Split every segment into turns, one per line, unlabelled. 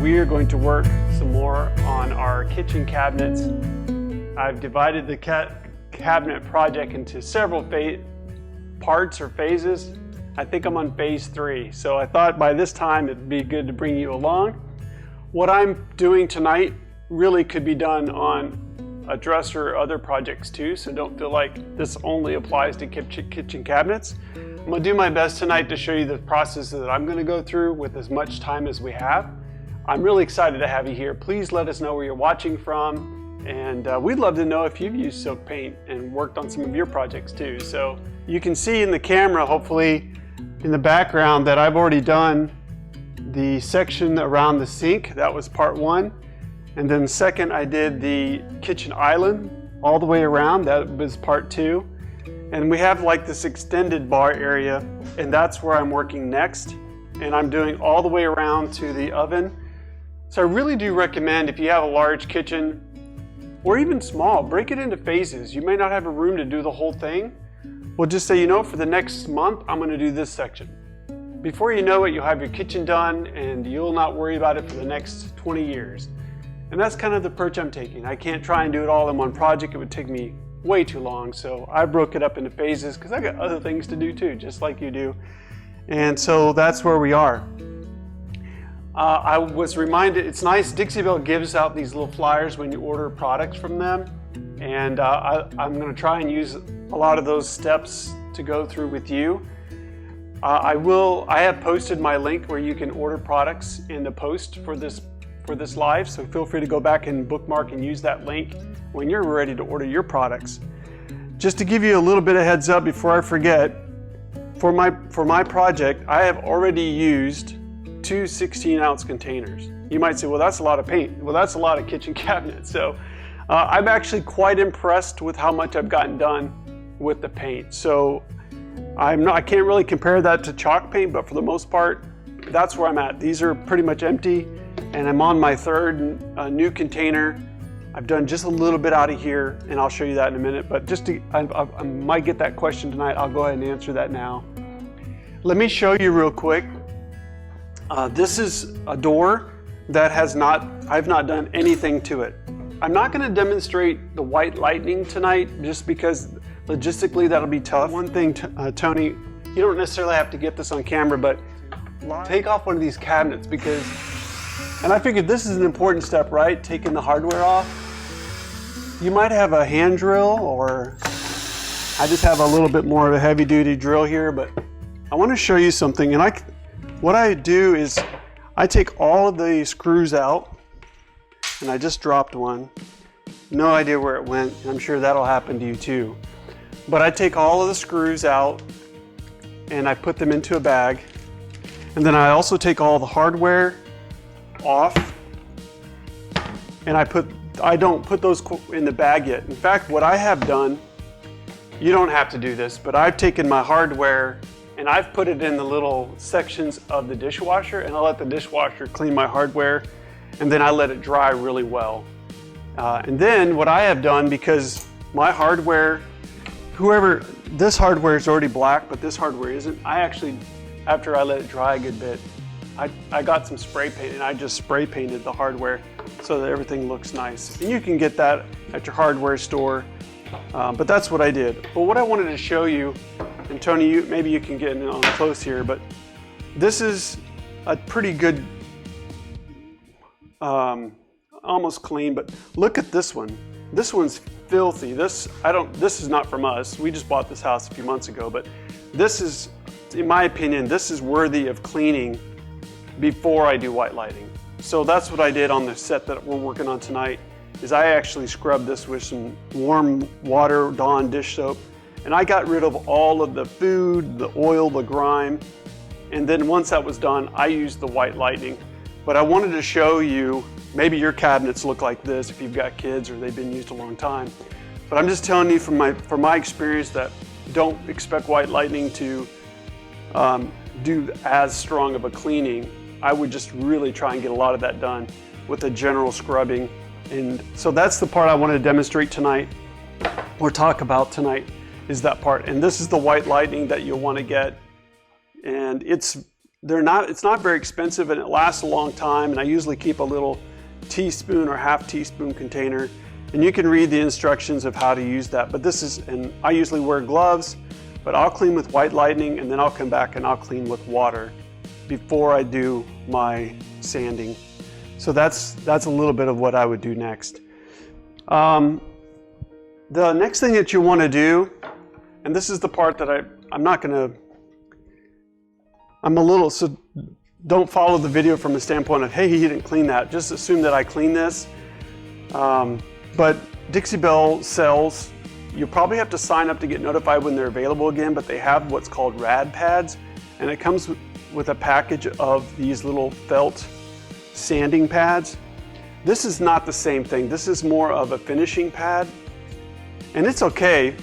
we are going to work some more on our kitchen cabinets. I've divided the cabinet project into several parts or phases. I think I'm on phase 3, so I thought by this time it'd be good to bring you along. What I'm doing tonight really could be done on a dresser or other projects too, so don't feel like this only applies to kitchen cabinets. I'm going to do my best tonight to show you the process that I'm going to go through with as much time as we have. I'm really excited to have you here. Please let us know where you're watching from, and we'd love to know if you've used silk paint and worked on some of your projects too. So you can see in the camera, hopefully in the background, that I've already done the section around the sink. That was part 1. And then second, I did the kitchen island all the way around. That was part 2. And we have like this extended bar area, and that's where I'm working next. And I'm doing all the way around to the oven. So I really do recommend, if you have a large kitchen or even small, break it into phases. You may not have a room to do the whole thing. Well, just say, you know, for the next month, I'm going to do this section. Before you know it, you'll have your kitchen done and you'll not worry about it for the next 20 years. And that's kind of the approach I'm taking. I can't try and do it all in one project. It would take me way too long. So I broke it up into phases because I got other things to do too, just like you do. And so that's where we are. I was reminded, it's nice, Dixie Belle gives out these little flyers when you order products from them. And I'm going to try and use a lot of those steps to go through with you. I have posted my link where you can order products in the post for this live, so feel free to go back and bookmark and use that link when you're ready to order your products. Just to give you a little bit of heads up before I forget, for my project, I have already used 2 16-ounce containers. You might say, well, that's a lot of paint. Well, that's a lot of kitchen cabinets. So I'm actually quite impressed with how much I've gotten done with the paint. So I can't really compare that to chalk paint, but for the most part, that's where I'm at. These are pretty much empty, and I'm on my 3rd new container. I've done just a little bit out of here, and I'll show you that in a minute, but I might get that question tonight. I'll go ahead and answer that now. Let me show you real quick. This is a door that I've not done anything to it. I'm not going to demonstrate the white lightning tonight just because logistically that'll be tough. One thing, Tony, you don't necessarily have to get this on camera, but take off one of these cabinets because, and I figured this is an important step, right? Taking the hardware off. You might have a hand drill, or I just have a little bit more of a heavy duty drill here, but I want to show you something. And what I do is I take all of the screws out, and I just dropped one. No idea where it went, and I'm sure that'll happen to you too. But I take all of the screws out and I put them into a bag. And then I also take all the hardware off, and I don't put those in the bag yet. In fact, what I have done, you don't have to do this, but I've taken my hardware and I've put it in the little sections of the dishwasher, and I let the dishwasher clean my hardware, and then I let it dry really well. And then what I have done, because my hardware, this hardware is already black, but this hardware isn't. I actually, after I let it dry a good bit, I got some spray paint and I just spray painted the hardware so that everything looks nice. And you can get that at your hardware store, but that's what I did. But what I wanted to show you, and Tony, maybe you can get in on close here, but this is a pretty good, almost clean, but look at this one. This one's filthy. This is not from us. We just bought this house a few months ago, but this is, in my opinion, this is worthy of cleaning before I do white lighting. So that's what I did on the set that we're working on tonight, is I actually scrubbed this with some warm water, Dawn dish soap, and I got rid of all of the food, the oil, the grime. And then once that was done, I used the white lightning. But I wanted to show you, maybe your cabinets look like this if you've got kids or they've been used a long time. But I'm just telling you from my experience that don't expect white lightning to do as strong of a cleaning. I would just really try and get a lot of that done with a general scrubbing. And so that's the part I wanted to demonstrate tonight, or talk about tonight, is that part. And this is the white lightning that you'll want to get. And it's it's not very expensive, and it lasts a long time, and I usually keep a little teaspoon or half teaspoon container, and you can read the instructions of how to use that. But and I usually wear gloves, but I'll clean with White Lightning, and then I'll come back and I'll clean with water before I do my sanding. So that's a little bit of what I would do next. The next thing that you want to do, and this is the part that so don't follow the video from the standpoint of, hey, he didn't clean that. Just assume that I clean this. But Dixie Belle sells, you probably have to sign up to get notified when they're available again, but they have what's called rad pads, and it comes with a package of these little felt sanding pads. This is not the same thing. This is more of a finishing pad, and it's okay,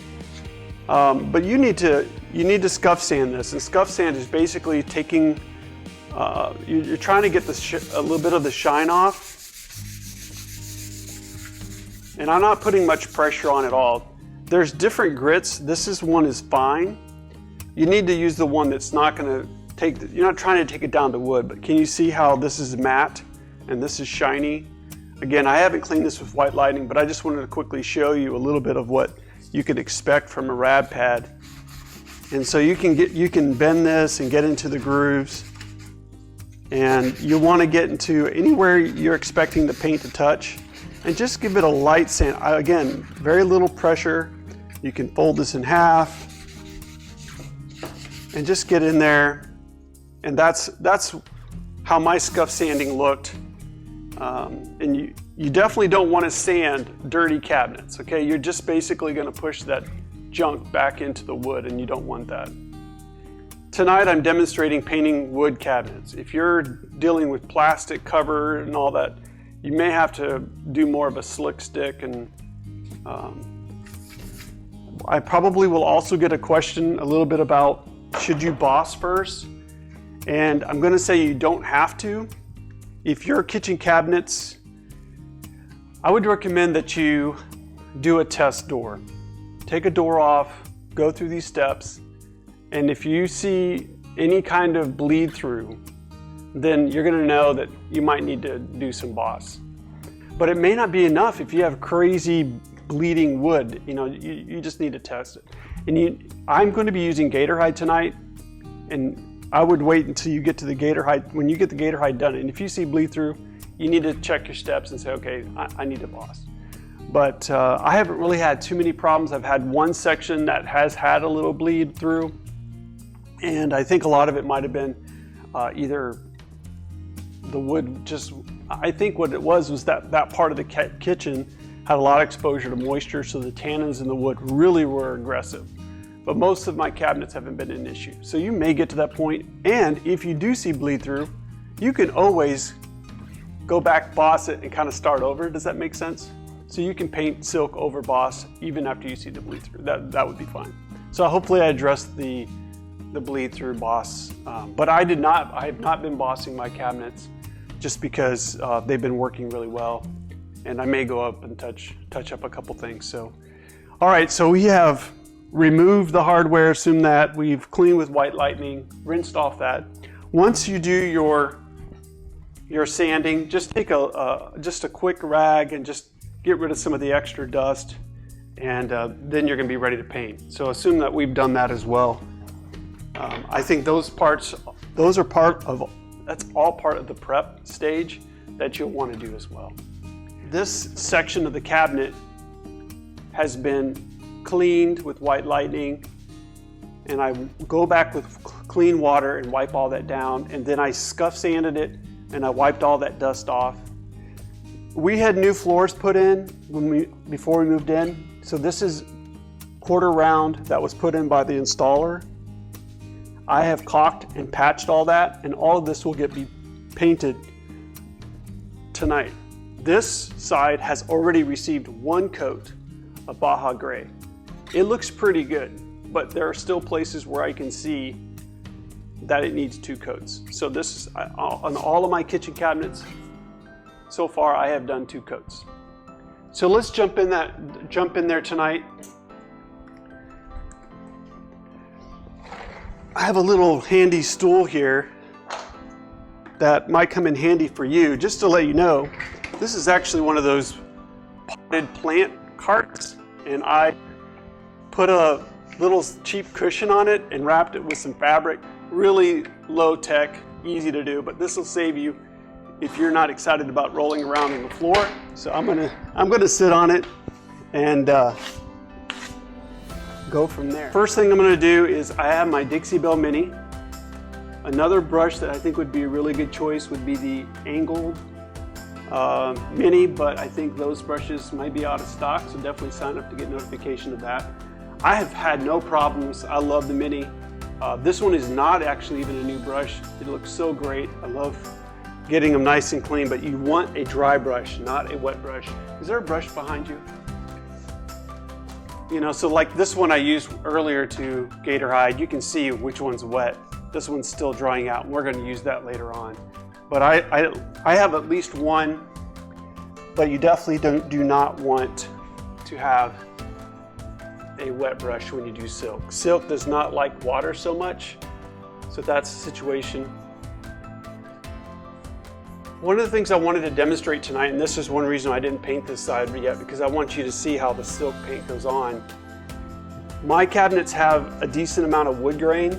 but you need to scuff sand this. And scuff sand is basically taking, you're trying to get a little bit of the shine off. And I'm not putting much pressure on at all. There's different grits. This one is fine. You need to use the one that's not going to you're not trying to take it down to wood, but can you see how this is matte and this is shiny? Again, I haven't cleaned this with White Lightning, but I just wanted to quickly show you a little bit of what you could expect from a rad pad. And so you can bend this and get into the grooves, and you want to get into anywhere you're expecting the paint to touch, and just give it a light sand. Again, very little pressure. You can fold this in half and just get in there. And that's how my scuff sanding looked. And you definitely don't want to sand dirty cabinets, okay? You're just basically going to push that junk back into the wood, and you don't want that. Tonight I'm demonstrating painting wood cabinets. If you're dealing with plastic cover and all that, you may have to do more of a slick stick. And I probably will also get a question a little bit about, should you boss first? And I'm going to say you don't have to. If your kitchen cabinets, I would recommend that you do a test door. Take a door off, go through these steps, and if you see any kind of bleed through, then you're going to know that you might need to do some boss. But it may not be enough if you have crazy bleeding wood. You just need to test it. And I'm going to be using Gator Hide tonight, and I would wait until you get to the Gator Hide. When you get the Gator Hide done, and if you see bleed through, you need to check your steps and say, okay, I need to boss. But I haven't really had too many problems. I've had one section that has had a little bleed through, and I think a lot of it might have been either the wood I think what it was that part of the kitchen had a lot of exposure to moisture, so the tannins in the wood really were aggressive. But most of my cabinets haven't been an issue. So you may get to that point, and if you do see bleed through, you can always go back, boss it, and kind of start over. Does that make sense? So you can paint silk over boss even after you see the bleed through. That would be fine. So hopefully I addressed the bleed through boss, but I have not been bossing my cabinets just because they've been working really well, and I may go up and touch up a couple things. So, all right, so we have removed the hardware, assume that we've cleaned with White Lightning, rinsed off that. Once you do your sanding, just take just a quick rag and just get rid of some of the extra dust, and then you're going to be ready to paint. So assume that we've done that as well. I think that's all part of the prep stage that you'll want to do as well. This section of the cabinet has been cleaned with White Lightning, and I go back with clean water and wipe all that down, and then I scuff sanded it and I wiped all that dust off. We had new floors put in before we moved in, so this is quarter round that was put in by the installer. I have caulked and patched all that, and all of this will be painted tonight. This side has already received one coat of Baja Gray. It looks pretty good, but there are still places where I can see that it needs 2 coats. So this is on all of my kitchen cabinets. So far, I have done 2 coats. So let's jump in there tonight. I have a little handy stool here that might come in handy for you, just to let you know, this is actually one of those potted plant carts, and I put a little cheap cushion on it and wrapped it with some fabric. Really low tech, easy to do, but this will save you if you're not excited about rolling around on the floor. So I'm gonna sit on it and go from there. First thing I'm gonna do is I have my Dixie Belle Mini. Another brush that I think would be a really good choice would be the angled Mini, but I think those brushes might be out of stock, so definitely sign up to get notification of that. I have had no problems. I love the Mini. This one is not actually even a new brush. It looks so great. I love getting them nice and clean, but you want a dry brush, not a wet brush. Is there a brush behind you? You know, so like this one I used earlier to Gator Hide, you can see which one's wet. This one's still drying out, and we're going to use that later on. But I have at least one, but you definitely do not want to have a wet brush when you do silk. Silk does not like water so much, so that's the situation. One of the things I wanted to demonstrate tonight, and this is one reason I didn't paint this side yet, because I want you to see how the silk paint goes on. My cabinets have a decent amount of wood grain,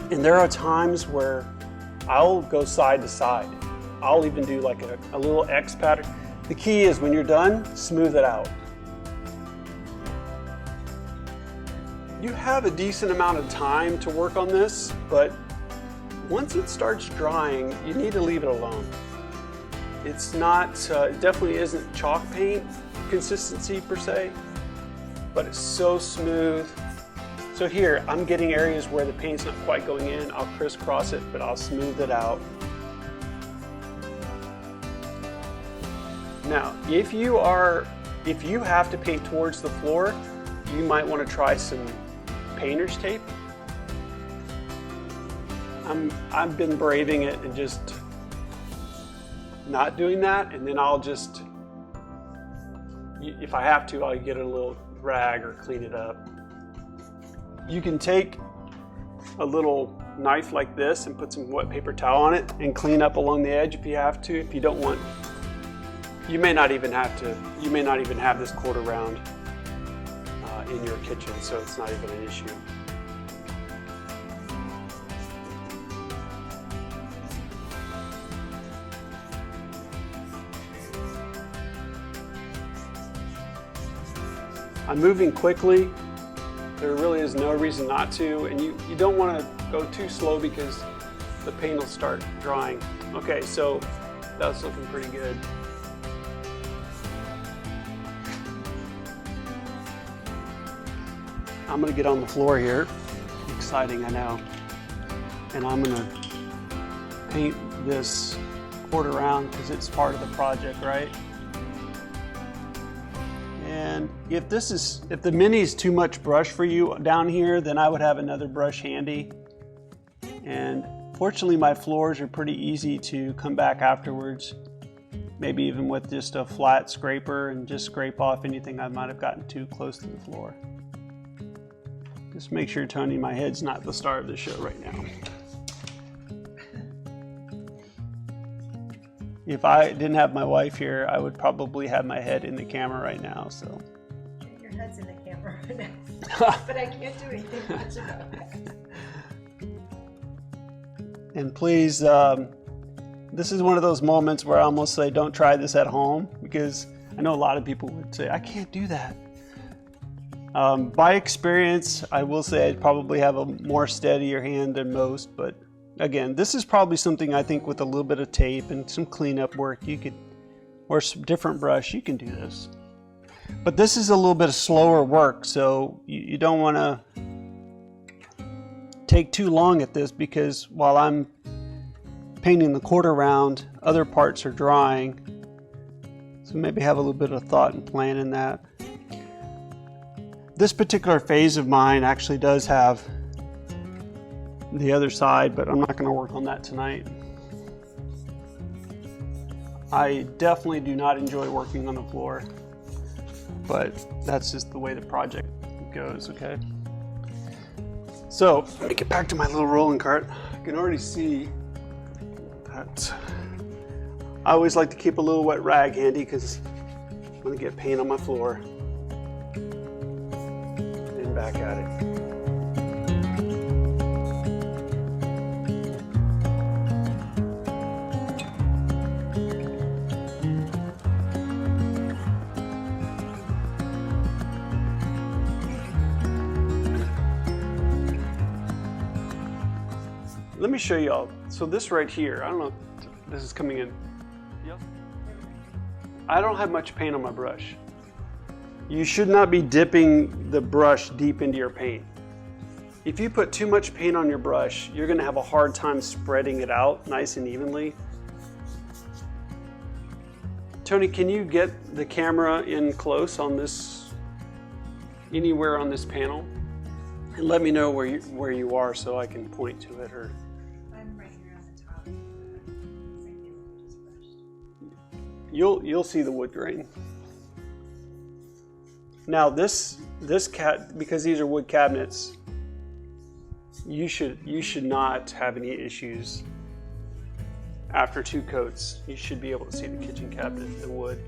and there are times where I'll go side to side. I'll even do like a little X pattern. The key is when you're done, smooth it out. You have a decent amount of time to work on this, but once it starts drying, you need to leave it alone. It's not, it definitely isn't chalk paint consistency per se, but it's so smooth. So here, I'm getting areas where the paint's not quite going in. I'll crisscross it, but I'll smooth it out. Now, if you have to paint towards the floor, you might want to try some painter's tape. I've been braving it and just not doing that, and then I'll just, if I have to, I'll get a little rag or clean it up. You can take a little knife like this and put some wet paper towel on it and clean up along the edge if you have to. If you don't want, you may not even have this quarter round in your kitchen, so it's not even an issue. I'm moving quickly. There really is no reason not to, and you don't want to go too slow because the paint will start drying. Okay, so that's looking pretty good. I'm gonna get on the floor here. Exciting, I know. And I'm gonna paint this quarter round because it's part of the project, right? And if the Mini is too much brush for you down here, then I would have another brush handy. And fortunately, my floors are pretty easy to come back afterwards. Maybe even with just a flat scraper and just scrape off anything I might have gotten too close to the floor. Just make sure, Tony, my head's not the star of the show right now. If I didn't have my wife here, I would probably have my head in the camera right now, so.
Your head's in the camera right now, but I can't do anything much about that.
And please, this is one of those moments where I almost say don't try this at home, because I know a lot of people would say, I can't do that. By experience, I will say I'd probably have a more steadier hand than most, but again, this is probably something I think with a little bit of tape and some cleanup work, you could, or some different brush, you can do this. But this is a little bit of slower work, so you don't want to take too long at this, because while I'm painting the quarter round, other parts are drying. So maybe have a little bit of thought and plan in that. This particular phase of mine actually does have the other side, but I'm not going to work on that tonight. I definitely do not enjoy working on the floor, but that's just the way the project goes, okay? So let me get back to my little rolling cart. I can already see I always like to keep a little wet rag handy because I'm going to get paint on my floor. And back at it. Let me show y'all. So this right here, I don't know if this is coming in. I don't have much paint on my brush. You should not be dipping the brush deep into your paint. If you put too much paint on your brush, you're gonna have a hard time spreading it out nice and evenly. Tony, can you get the camera in close on this, anywhere on this panel? And let me know where you are so I can point to it. Or
I'm right here on the top. Just brushed.
You'll see the wood grain. Now this because these are wood cabinets, you should not have any issues. After 2 coats, you should be able to see the kitchen cabinet, the wood.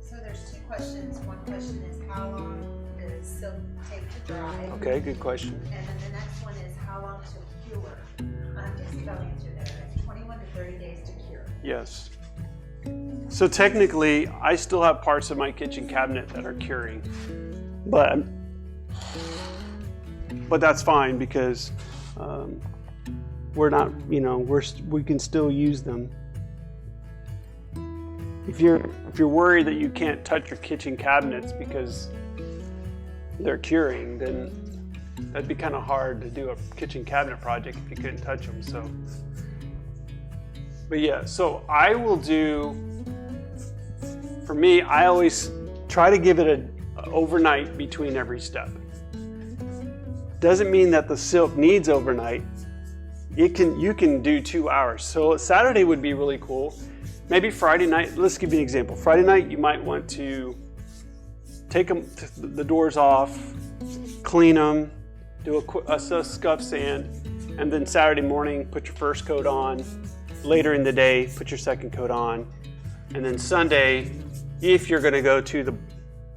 So there's 2 questions. One question is how long does silk take to dry?
Okay, good question.
And then the next one is how long to cure? Dixie Belle answered that. It's 21 to 30 days to cure.
Yes. So technically, I still have parts of my kitchen cabinet that are curing, but that's fine because we're not, we can still use them. If you're worried that you can't touch your kitchen cabinets because they're curing, then that'd be kind of hard to do a kitchen cabinet project if you couldn't touch them. So, but yeah, so I will do. For me, I always try to give it an overnight between every step. Doesn't mean that the silk needs overnight. You can do 2 hours. So Saturday would be really cool. Maybe Friday night. Let's give you an example. Friday night, you might want to take the doors off, clean them, do a scuff sand, and then Saturday morning, put your first coat on. Later in the day, put your second coat on, and then Sunday, if you're going to go to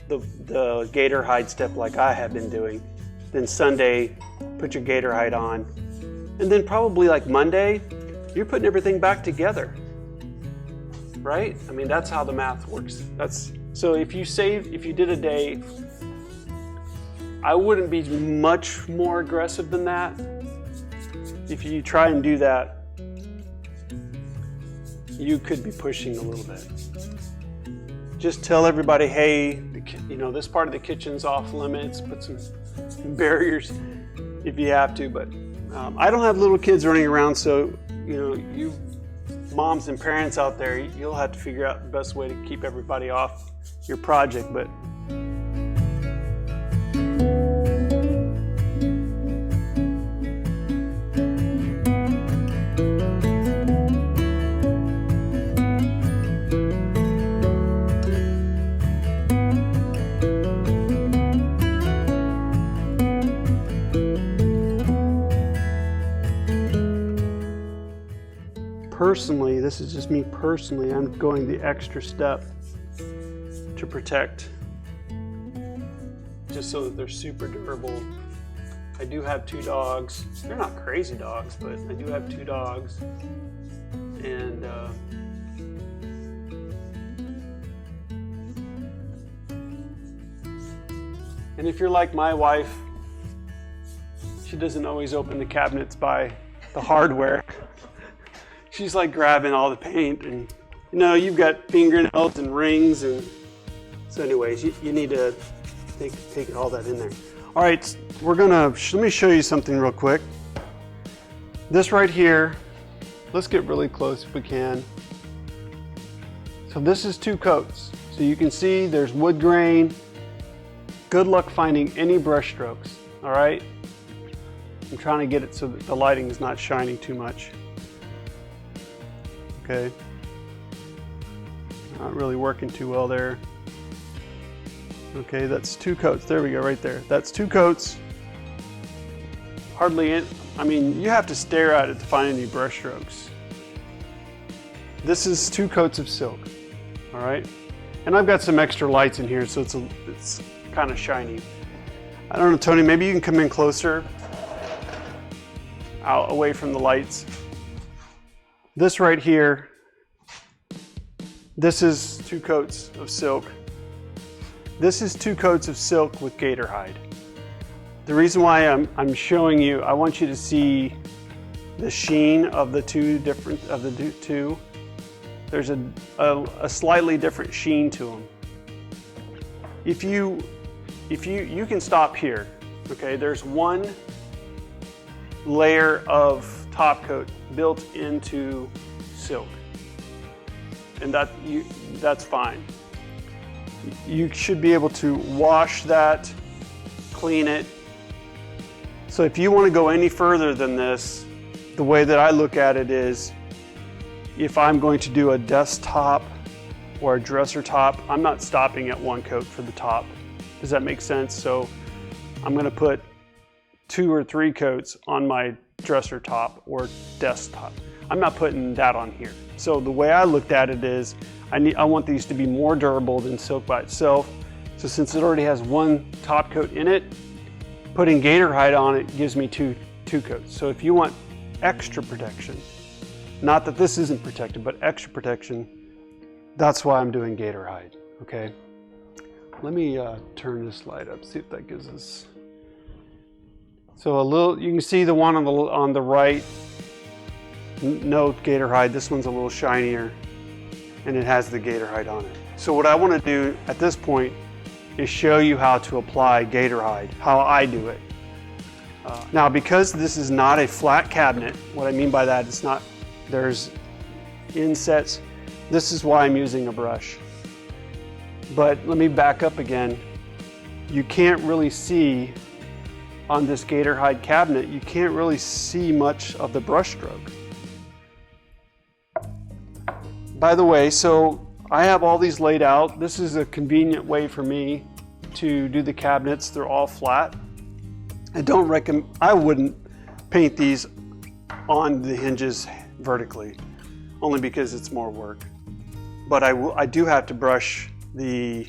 the Gator Hide step like I have been doing, then Sunday, put your Gator Hide on. And then probably like Monday, you're putting everything back together, right? I mean, that's how the math works. So if you did a day, I wouldn't be much more aggressive than that. If you try and do that, you could be pushing a little bit. Just tell everybody, hey, this part of the kitchen's off limits, put some barriers if you have to, but I don't have little kids running around, so you moms and parents out there, you'll have to figure out the best way to keep everybody off your project. But personally, this is just me personally, I'm going the extra step to protect, just so that they're super durable. I do have 2 dogs. They're not crazy dogs, but I do have 2 dogs. And if you're like my wife, she doesn't always open the cabinets by the hardware. She's like grabbing all the paint, and you've got fingernails and rings, and so anyways, you need to take all that in there. All right, let me show you something real quick. This right here, let's get really close if we can. So this is 2 coats. So you can see there's wood grain. Good luck finding any brush strokes, all right? I'm trying to get it so that the lighting is not shining too much. Okay, not really working too well there. Okay, that's 2 coats. There we go, right there. That's 2 coats. Hardly, you have to stare at it to find any brush strokes. This is 2 coats of silk, all right? And I've got some extra lights in here, so it's kind of shiny. I don't know, Tony, maybe you can come in closer, out away from the lights. This right here, this is 2 coats of silk. This is 2 coats of silk with Gator Hide. The reason why I'm showing you, I want you to see the sheen of the two. There's a slightly different sheen to them. If you can stop here, okay? There's 1 layer of top coat built into silk, and that's fine. You should be able to wash that, clean it. So if you want to go any further than this, the way that I look at it is, if I'm going to do a desktop or a dresser top, I'm not stopping at 1 coat for the top. Does that make sense? So I'm going to put 2 or 3 coats on my dresser top or desktop. I'm not putting that on here. So the way I looked at it is, I want these to be more durable than silk by itself. So since it already has 1 top coat in it, putting Gator Hide on it gives me two coats. So if you want extra protection, not that this isn't protected, but extra protection, that's why I'm doing Gator Hide, okay? Let me turn this light up, see if that gives us. So you can see the one on the right, no Gator Hide. This one's a little shinier, and it has the Gator Hide on it. So what I want to do at this point is show you how to apply Gator Hide, how I do it. Now, because this is not a flat cabinet, what I mean by that, there's insets. This is why I'm using a brush. But let me back up again. You can't really see on this Gator Hide cabinet, you can't really see much of the brush stroke. By the way, so I have all these laid out. This is a convenient way for me to do the cabinets. They're all flat. I wouldn't paint these on the hinges vertically, only because it's more work. But I do have to brush the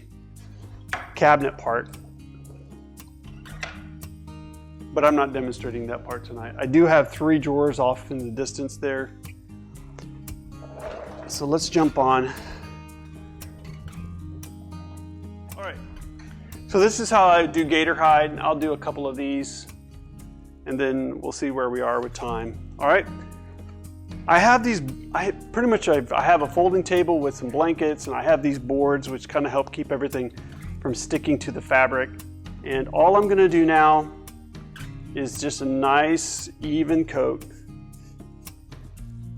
cabinet part. But I'm not demonstrating that part tonight. I do have 3 drawers off in the distance there. So let's jump on. All right. So this is how I do Gator Hide. I'll do a couple of these, and then we'll see where we are with time. All right. I have these, I have a folding table with some blankets, and I have these boards which kind of help keep everything from sticking to the fabric. And all I'm going to do now is just a nice even coat.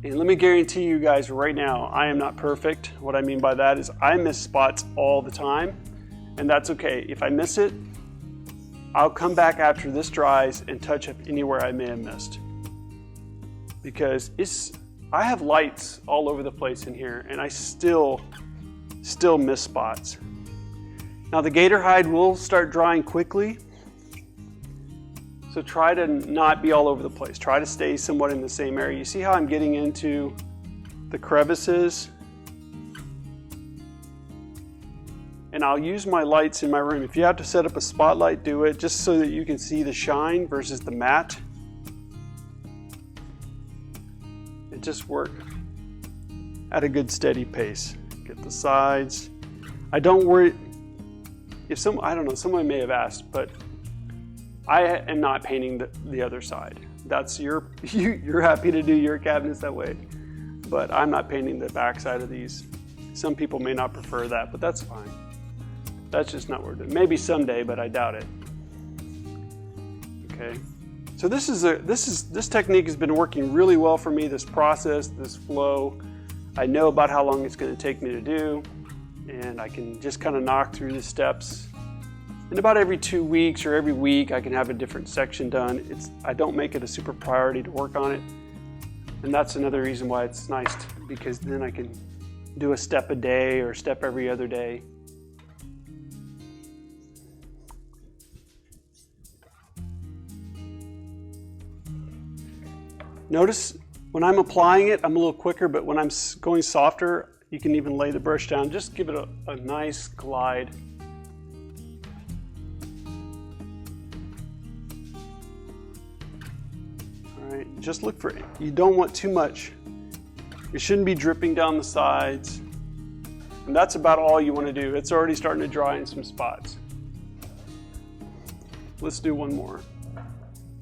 And let me guarantee you guys right now, I am not perfect. What I mean by that is I miss spots all the time, and that's okay. If I miss it, I'll come back after this dries and touch up anywhere I may have missed. Because I have lights all over the place in here, and I still miss spots. Now the Gator Hide will start drying quickly, so try to not be all over the place. Try to stay somewhat in the same area. You see how I'm getting into the crevices? And I'll use my lights in my room. If you have to set up a spotlight, do it, just so that you can see the shine versus the matte. And just work at a good steady pace. Get the sides. I don't worry, I don't know, someone may have asked, but I am not painting the other side. That's you're happy to do your cabinets that way, but I'm not painting the back side of these. Some people may not prefer that, but that's fine. That's just not what we're doing. Maybe someday, but I doubt it. Okay. So this technique has been working really well for me. This process, this flow. I know about how long it's going to take me to do, and I can just kind of knock through the steps. And about every 2 weeks or every week, I can have a different section done. I don't make it a super priority to work on it. And that's another reason why it's nice, because then I can do a step a day or a step every other day. Notice When I'm applying it, I'm a little quicker, but when I'm going softer, you can even lay the brush down. Just give it a nice glide. All right, just look for it. You don't want too much. It shouldn't be dripping down the sides. And that's about all you want to do. It's already starting to dry in some spots. Let's do one more.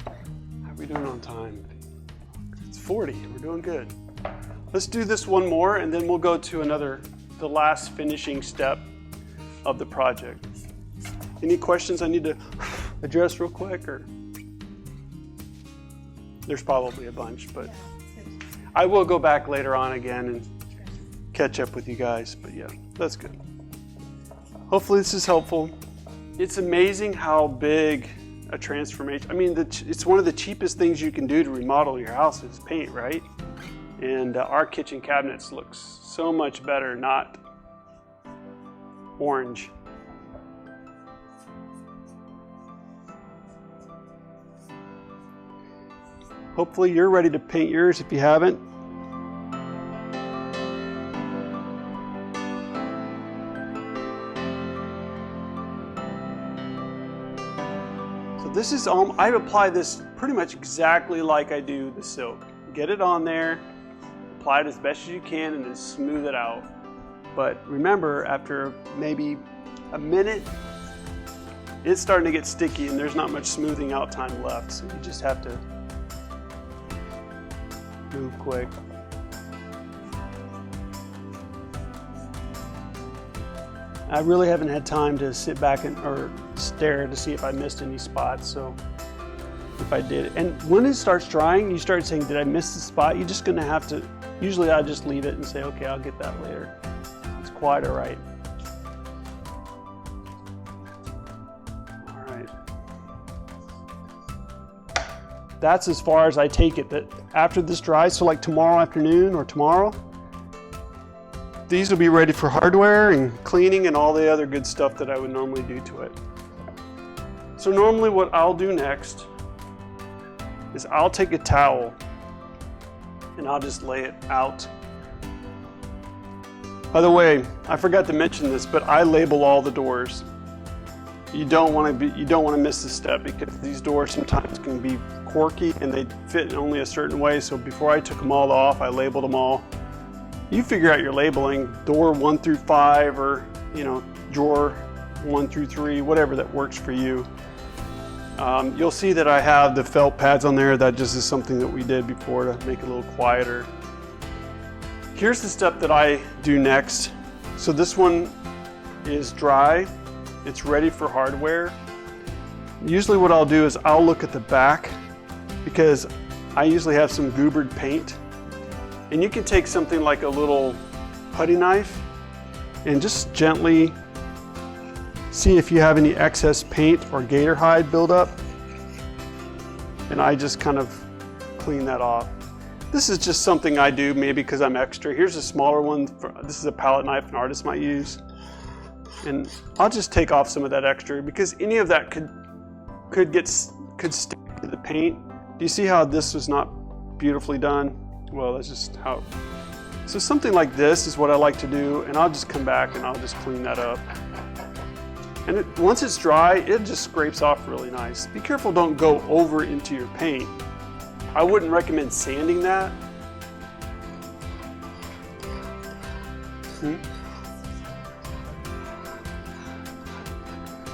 How are we doing on time? It's 40, we're doing good. Let's do this one more and then we'll go to the last finishing step of the project. Any questions I need to address real quick? Or there's probably a bunch, but I will go back later on again and catch up with you guys, but yeah, that's good. Hopefully this is helpful. It's amazing how big a transformation, I mean, it's one of the cheapest things you can do to remodel your house is paint, right? And our kitchen cabinets looks so much better, not orange. Hopefully you're ready to paint yours if you haven't. This is, I apply this pretty much exactly like I do the silk. Get it on there, apply it as best as you can, and then smooth it out. But remember, after maybe a minute, it's starting to get sticky and there's not much smoothing out time left. So you just have to move quick. I really haven't had time to sit back or stare to see if I missed any spots, so if I did. And when it starts drying, you start saying, did I miss the spot? You're just gonna have to, usually I just leave it and say, okay, I'll get that later. It's quite all right. All right. That's as far as I take it, that after this dries, so like tomorrow afternoon or tomorrow, these will be ready for hardware and cleaning and all the other good stuff that I would normally do to it. So normally what I'll do next is I'll take a towel and I'll just lay it out. By the way, I forgot to mention this, but I label all the doors. You don't want to miss this step because these doors sometimes can be quirky and they fit in only a certain way. So before I took them all off, I labeled them all. You figure out your labeling, door 1 through 5 or, drawer 1 through 3, whatever that works for you. You'll see that I have the felt pads on there. That just is something that we did before to make it a little quieter. Here's the step that I do next. So this one is dry. It's ready for hardware. Usually what I'll do is I'll look at the back because I usually have some goobered paint. And you can take something like a little putty knife and just gently see if you have any excess paint or gator hide buildup. And I just kind of clean that off. This is just something I do maybe because I'm extra. Here's a smaller one. This is a palette knife an artist might use. And I'll just take off some of that extra because any of that could stick to the paint. Do you see how this was not beautifully done? Well, that's just how. So something like this is what I like to do, and I'll just come back and I'll just clean that up. And once it's dry, it just scrapes off really nice. Be careful, don't go over into your paint. I wouldn't recommend sanding that.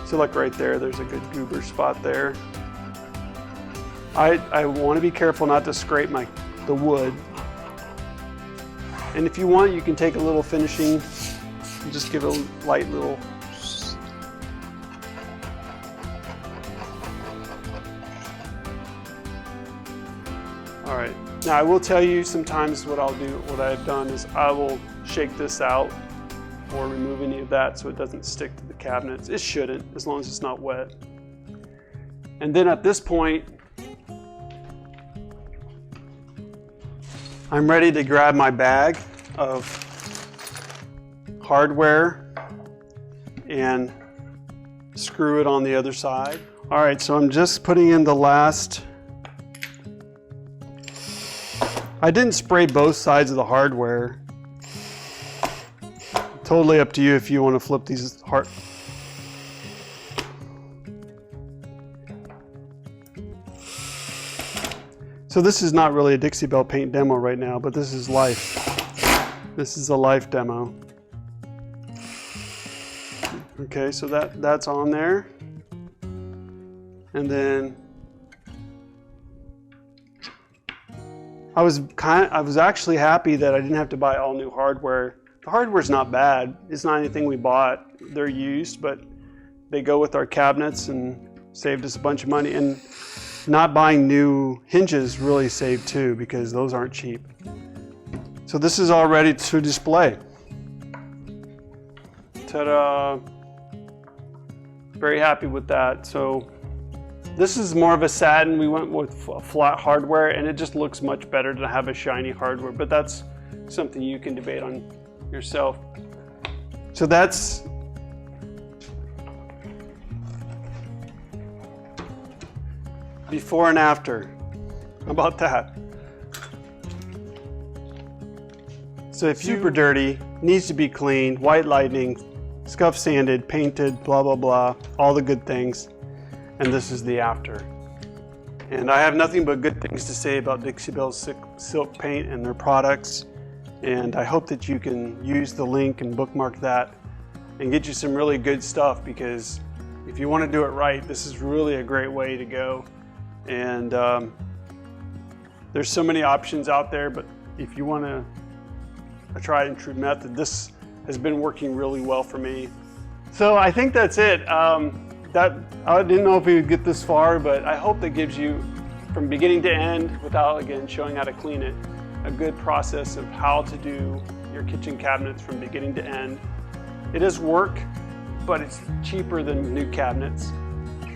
So like right there, there's a good goober spot there. I want to be careful not to scrape the wood. And if you want, you can take a little finishing and just give it a light little. All right, now I will tell you sometimes what I've done is I will shake this out or remove any of that so it doesn't stick to the cabinets. It shouldn't, as long as it's not wet. And then at this point, I'm ready to grab my bag of hardware and screw it on the other side. All right, so I'm just putting in the last I didn't spray both sides of the hardware. Totally up to you if you want to flip these hard. So this is not really a Dixie Belle paint demo right now, but this is life. This is a life demo. Okay, so that's on there. And then I was actually happy that I didn't have to buy all new hardware. The hardware's not bad. It's not anything we bought. They're used, but they go with our cabinets and saved us a bunch of money. And not buying new hinges really saved too, because those aren't cheap. So this is all ready to display. Ta-da! Very happy with that. So this is more of a satin. We went with flat hardware, and it just looks much better to have a shiny hardware, but that's something you can debate on yourself. So that's before and after. How about that? So if super dirty, needs to be cleaned, white lightning, scuff sanded, painted, blah, blah, blah, all the good things. And this is the after. And I have nothing but good things to say about Dixie Belle Silk paint and their products. And I hope that you can use the link and bookmark that and get you some really good stuff, because if you want to do it right, this is really a great way to go. And there's so many options out there, but if you want a tried and true method, this has been working really well for me. So I think that's it. I didn't know if we would get this far, but I hope that gives you, from beginning to end, without again showing how to clean it, a good process of how to do your kitchen cabinets from beginning to end. It is work, but it's cheaper than new cabinets.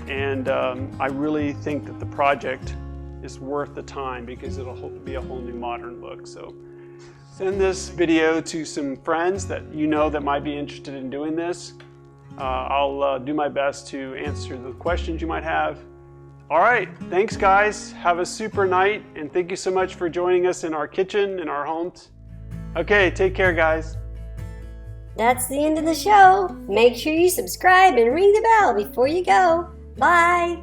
And I really think that the project is worth the time, because it'll be a whole new modern look. So send this video to some friends that you know that might be interested in doing this. I'll do my best to answer the questions you might have. All right, thanks guys. Have a super night, and thank you so much for joining us in our kitchen, in our homes. Okay, take care guys.
That's the end of the show. Make sure you subscribe and ring the bell before you go. Bye.